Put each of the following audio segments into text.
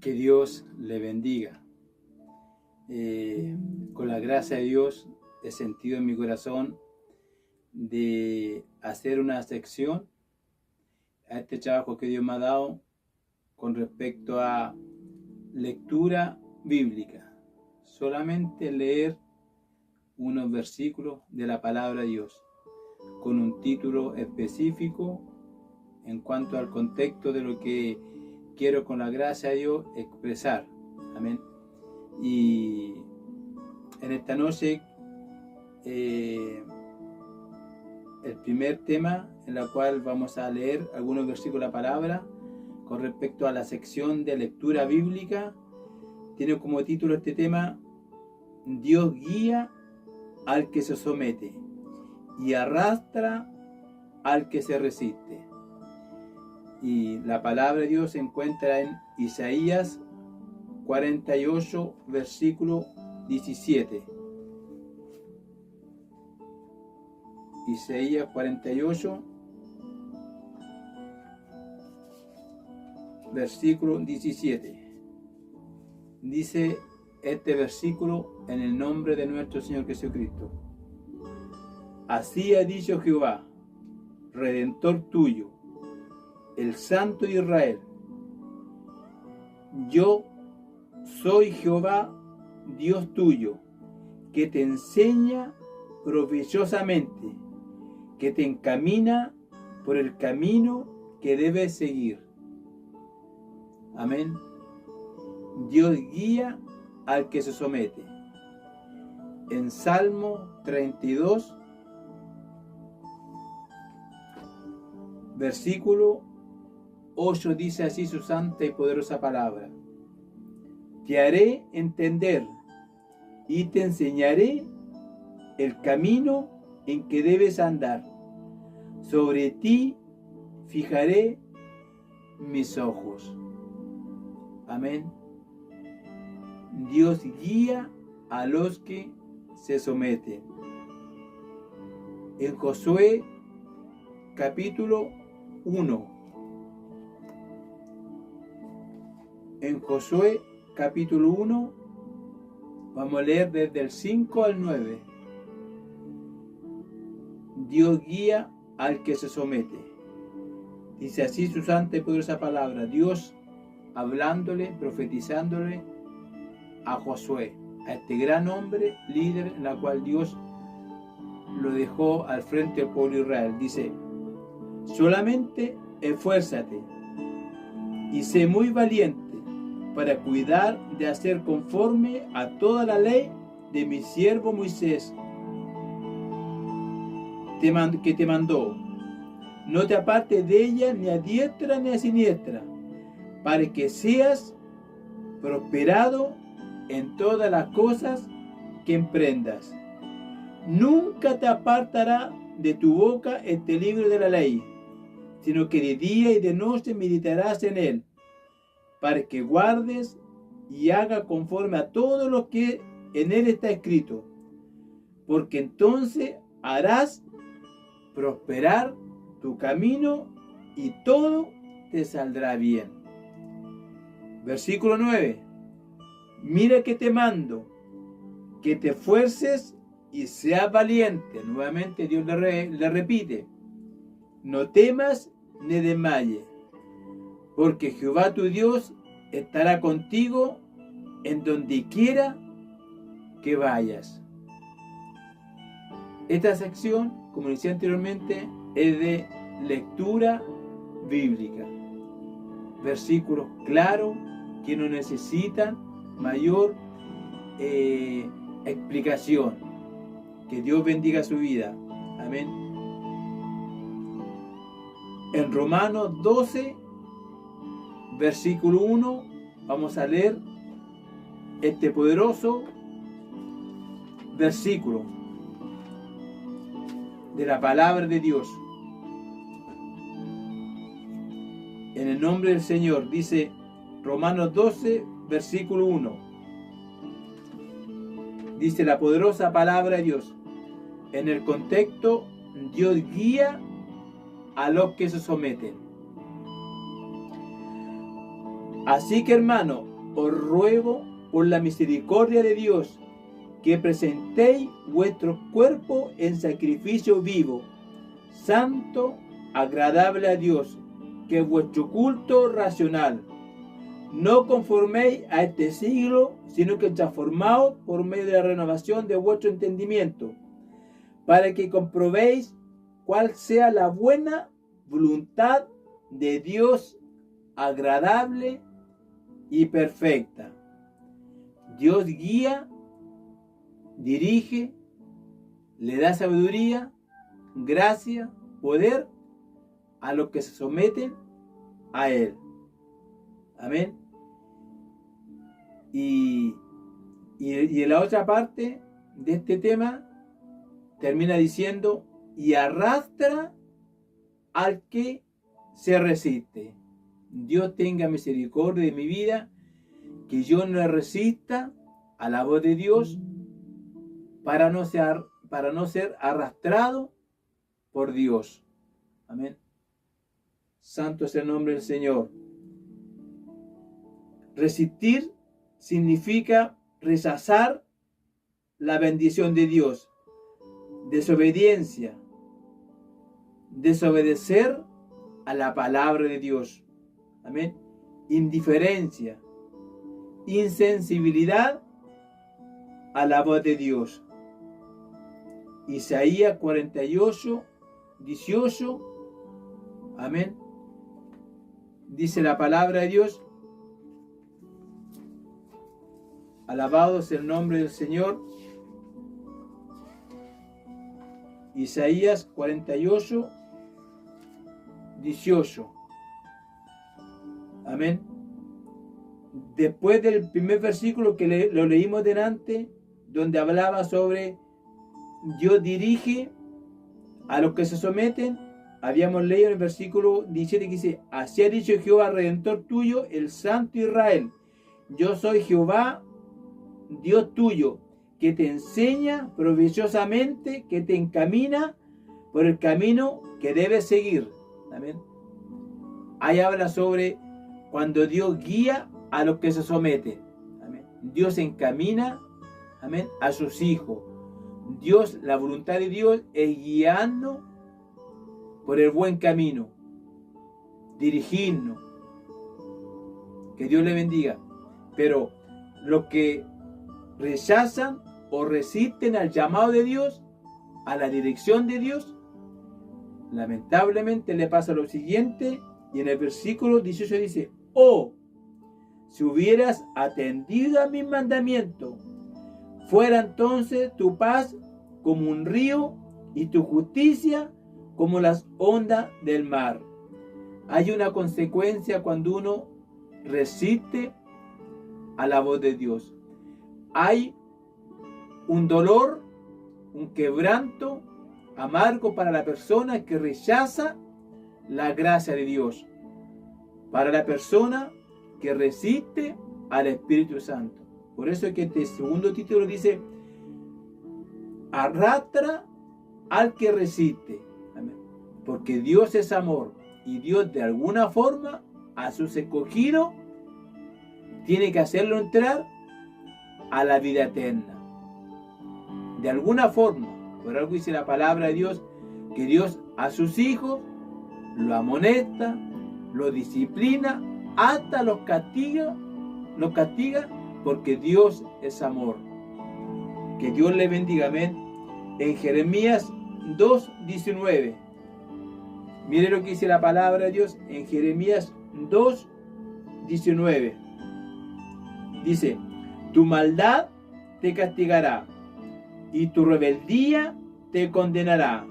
Que Dios le bendiga. Con la gracia de Dios he sentido en mi corazón de hacer una sección a este trabajo que Dios me ha dado con respecto a lectura bíblica. Solamente leer unos versículos de la palabra de Dios con un título específico en cuanto al contexto de lo que quiero con la gracia de Dios expresar. Amén. Y en esta noche el primer tema en la cual vamos a leer algunos versículos de la palabra con respecto a la sección de lectura bíblica tiene como título este tema: Dios guía al que se somete y arrastra al que se resiste. Y la palabra de Dios se encuentra en Isaías 48, versículo 17. Isaías 48, versículo 17. Dice este versículo en el nombre de nuestro Señor Jesucristo. Así ha dicho Jehová, Redentor tuyo, el Santo de Israel. Yo soy Jehová, Dios tuyo, que te enseña provechosamente, que te encamina por el camino que debes seguir. Amén. Dios guía al que se somete. En Salmo 32, versículo 8 dice así su santa y poderosa palabra. Te haré entender y te enseñaré el camino en que debes andar. Sobre ti fijaré mis ojos. Amén. Dios guía a los que se someten. En Josué capítulo 1. En Josué capítulo 1 vamos a leer desde el 5 al 9. Dios guía al que se somete. Dice así su santa y poderosa palabra. Dios hablándole, profetizándole a Josué, a este gran hombre, líder, en la cual Dios lo dejó al frente del pueblo de Israel. Dice, solamente esfuérzate y sé muy valiente para cuidar de hacer conforme a toda la ley de mi siervo Moisés, que te mandó. No te apartes de ella ni a diestra ni a siniestra, para que seas prosperado en todas las cosas que emprendas. Nunca te apartará de tu boca este libro de la ley, sino que de día y de noche meditarás en él, para que guardes y hagas conforme a todo lo que en él está escrito, porque entonces harás prosperar tu camino y todo te saldrá bien. Versículo 9. Mira que te mando, que te esfuerces y seas valiente. Nuevamente Dios le repite. No temas ni desmayes, porque Jehová tu Dios estará contigo en donde quiera que vayas. Esta sección, como decía anteriormente, es de lectura bíblica. Versículos claros que no necesitan mayor explicación. Que Dios bendiga su vida. Amén. En Romanos 12, versículo 1, vamos a leer este poderoso versículo de la palabra de Dios. En el nombre del Señor, dice Romanos 12, versículo 1. Dice la poderosa palabra de Dios. En el contexto, Dios guía a los que se someten. Así que, hermano, os ruego por la misericordia de Dios que presentéis vuestro cuerpo en sacrificio vivo, santo, agradable a Dios, que es vuestro culto racional. No conforméis a este siglo, sino que transformaos por medio de la renovación de vuestro entendimiento, para que comprobéis cuál sea la buena voluntad de Dios, agradable y perfecta. Dios guía, dirige, le da sabiduría, gracia, poder a los que se someten a Él. Amén. Y en la otra parte de este tema termina diciendo, y arrastra al que se resiste. Dios tenga misericordia de mi vida, que yo no resista a la voz de Dios para no ser arrastrado por Dios. Amén. Santo es el nombre del Señor. Resistir significa rechazar la bendición de Dios. Desobediencia. Desobedecer a la palabra de Dios. Amén. Indiferencia. Insensibilidad a la voz de Dios. Isaías 48, 18. Amén. Dice la palabra de Dios. Alabado sea el nombre del Señor. Isaías 48, 18. Amén. Después del primer versículo que lo leímos delante, donde hablaba sobre Dios dirige a los que se someten, habíamos leído en el versículo 17 que dice, así ha dicho Jehová, Redentor tuyo, el Santo Israel, yo soy Jehová, Dios tuyo, que te enseña provechosamente, que te encamina por el camino que debes seguir. Amén. Ahí habla sobre cuando Dios guía a los que se someten. Amén. Dios encamina, amén, a sus hijos. Dios, la voluntad de Dios es guiarnos por el buen camino, dirigirnos. Que Dios le bendiga. Pero los que rechazan o resisten al llamado de Dios, a la dirección de Dios, lamentablemente le pasa lo siguiente, y en el versículo 18 dice, oh, si hubieras atendido a mis mandamientos, fuera entonces tu paz como un río y tu justicia como las ondas del mar. Hay una consecuencia cuando uno resiste a la voz de Dios. Hay un dolor, un quebranto amargo para la persona que rechaza la gracia de Dios, para la persona que resiste al Espíritu Santo. Por eso es que este segundo título dice, arrastra al que resiste. Amén. Porque Dios es amor y Dios de alguna forma a sus escogidos tiene que hacerlo entrar a la vida eterna. De alguna forma, por algo dice la palabra de Dios, que Dios a sus hijos lo amonesta, lo disciplina, hasta los castiga porque Dios es amor. Que Dios le bendiga, amén. En Jeremías 2:19. Mire lo que dice la palabra de Dios en Jeremías 2:19. Dice, tu maldad te castigará y tu rebeldía te condenará.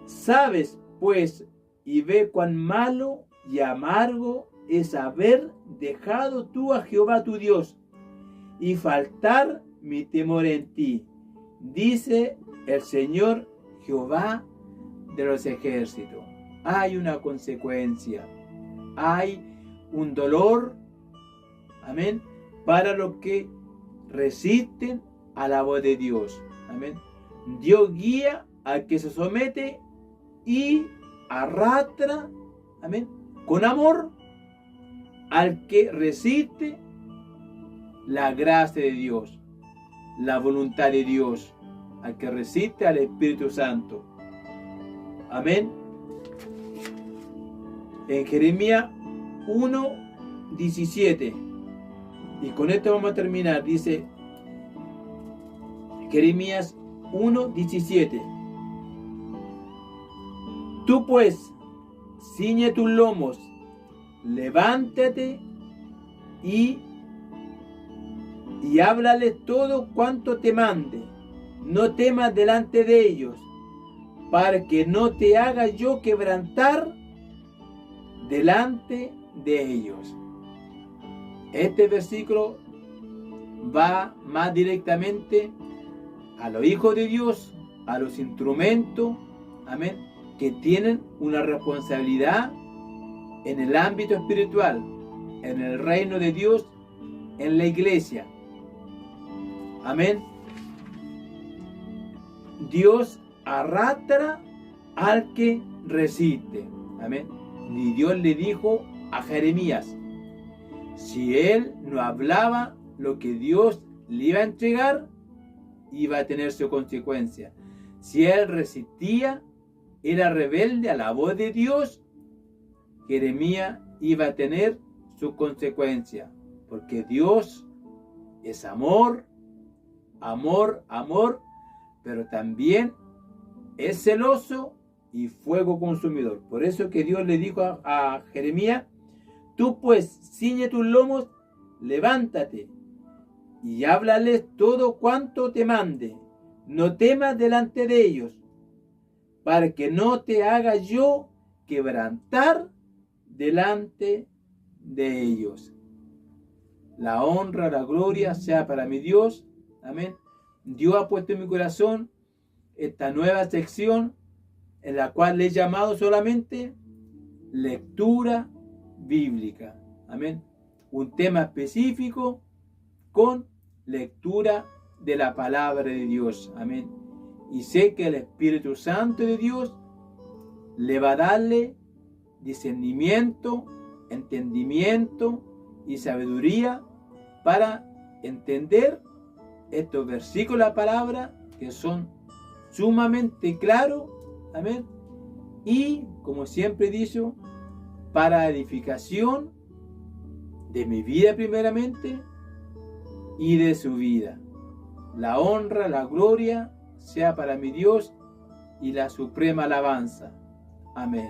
Sabes, pues, y ve cuán malo y amargo es haber dejado tú a Jehová tu Dios y faltar mi temor en ti, dice el Señor Jehová de los ejércitos. Hay una consecuencia, hay un dolor, amén, para los que resisten a la voz de Dios, amén. Dios guía al que se somete y arrastra, amén, con amor al que resiste la gracia de Dios, la voluntad de Dios, al que resiste al Espíritu Santo. Amén. En Jeremías 1:17, y con esto vamos a terminar, dice Jeremías 1:17: Tú pues, ciñe tus lomos, levántate y háblales todo cuanto te mande. No temas delante de ellos, para que no te haga yo quebrantar delante de ellos. Este versículo va más directamente a los hijos de Dios, a los instrumentos, amén, que tienen una responsabilidad en el ámbito espiritual, en el reino de Dios, en la iglesia. Amén. Dios arrastra al que resiste. Amén. Y Dios le dijo a Jeremías, si él no hablaba lo que Dios le iba a entregar, iba a tener su consecuencia. Si él resistía, era rebelde a la voz de Dios, Jeremías iba a tener su consecuencia. Porque Dios es amor, amor, amor, pero también es celoso y fuego consumidor. Por eso que Dios le dijo a Jeremías, tú pues ciñe tus lomos, levántate y háblales todo cuanto te mande. No temas delante de ellos, para que no te haga yo quebrantar delante de ellos. La honra, la gloria sea para mi Dios. Amén. Dios ha puesto en mi corazón esta nueva sección en la cual le he llamado solamente lectura bíblica. Amén. Un tema específico con lectura de la palabra de Dios. Amén. Y sé que el Espíritu Santo de Dios le va a darle discernimiento, entendimiento y sabiduría para entender estos versículos de la palabra que son sumamente claros. Amén. Y como siempre he dicho, para edificación de mi vida primeramente y de su vida. La honra, la gloria sea para mi Dios y la suprema alabanza. Amén.